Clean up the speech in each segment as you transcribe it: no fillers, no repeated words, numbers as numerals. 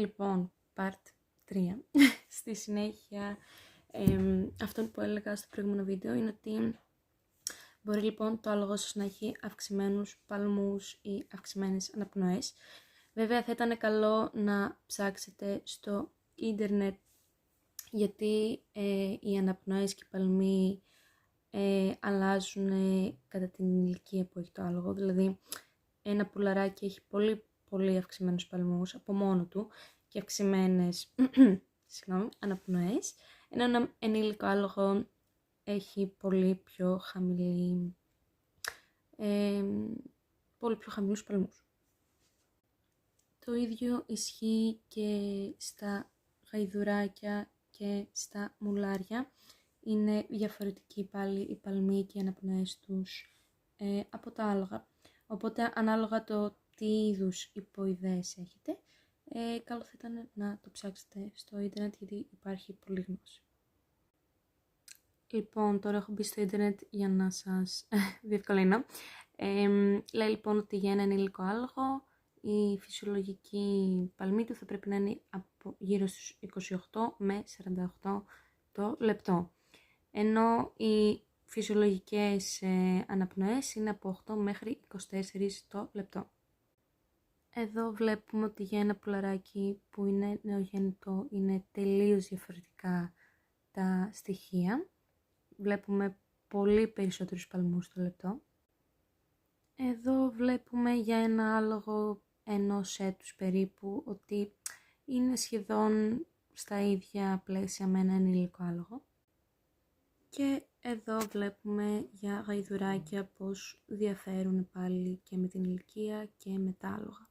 Λοιπόν, part 3. Στη συνέχεια, αυτό που έλεγα στο προηγούμενο βίντεο είναι ότι μπορεί λοιπόν το άλογο σας να έχει αυξημένους παλμούς ή αυξημένες αναπνοές. Βέβαια θα ήταν καλό να ψάξετε στο ίντερνετ, γιατί οι αναπνοές και οι παλμοί αλλάζουν κατά την ηλικία που έχει το άλογο. Δηλαδή ένα πουλαράκι έχει πολύ αυξημένους παλμούς από μόνο του και αυξημένες αναπνοές, ενώ ένα ενήλικο άλογο έχει πολύ πιο χαμηλούς παλμούς. Το ίδιο ισχύει και στα γαϊδουράκια και στα μουλάρια. Είναι διαφορετικοί πάλι οι παλμοί και οι αναπνοές τους από τα άλογα. Οπότε ανάλογα το τι είδους υποειδές έχετε, καλό θα ήταν να το ψάξετε στο ίντερνετ, γιατί υπάρχει πολλή γνώση. Λοιπόν, τώρα έχω μπει στο ίντερνετ για να σας διευκολύνω. Λέει λοιπόν ότι για ένα ενήλικο άλογο η φυσιολογική παλμή του θα πρέπει να είναι από γύρω στους 28 με 48 το λεπτό. Ενώ οι φυσιολογικές αναπνοές είναι από 8 μέχρι 24 το λεπτό. Εδώ βλέπουμε ότι για ένα πουλαράκι που είναι νεογέννητο είναι τελείως διαφορετικά τα στοιχεία. Βλέπουμε πολύ περισσότερους παλμούς το λεπτό. Εδώ βλέπουμε για ένα άλογο ενός έτους περίπου ότι είναι σχεδόν στα ίδια πλαίσια με ένα ενήλικο άλογο. Και εδώ βλέπουμε για γαϊδουράκια πως διαφέρουν πάλι και με την ηλικία και με τα άλογα.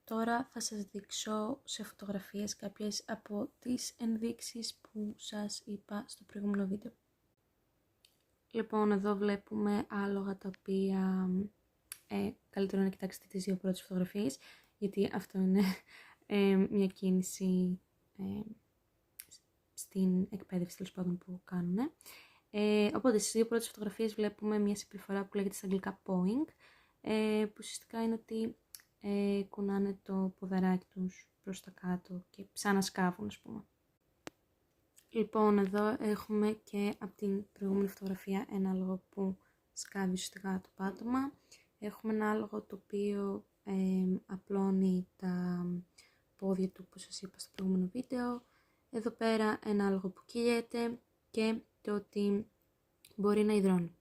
Τώρα θα σας δείξω σε φωτογραφίες κάποιες από τις ενδείξεις που σας είπα στο προηγούμενο βίντεο. Λοιπόν, εδώ βλέπουμε άλογα τα οποία καλύτερο να κοιτάξετε τις δύο πρώτες φωτογραφίες, γιατί αυτό είναι μια κίνηση στην εκπαίδευση τέλος πάντων που κάνουν. Οπότε στις δύο πρώτες φωτογραφίες βλέπουμε μια συμπεριφορά που λέγεται στα αγγλικά pawing, που ουσιαστικά είναι ότι κουνάνε το ποδαράκι τους προς τα κάτω και σαν να σκάβουν, ας πούμε. Λοιπόν, εδώ έχουμε και από την προηγούμενη φωτογραφία ένα άλογο που σκάβει ουσιαστικά το πάτωμα. Έχουμε ένα άλογο το οποίο απλώνει τα πόδια του, που σας είπα στο προηγούμενο βίντεο. Εδώ πέρα ένα άλογο που κυλιέται και το ότι μπορεί να υδρώνει.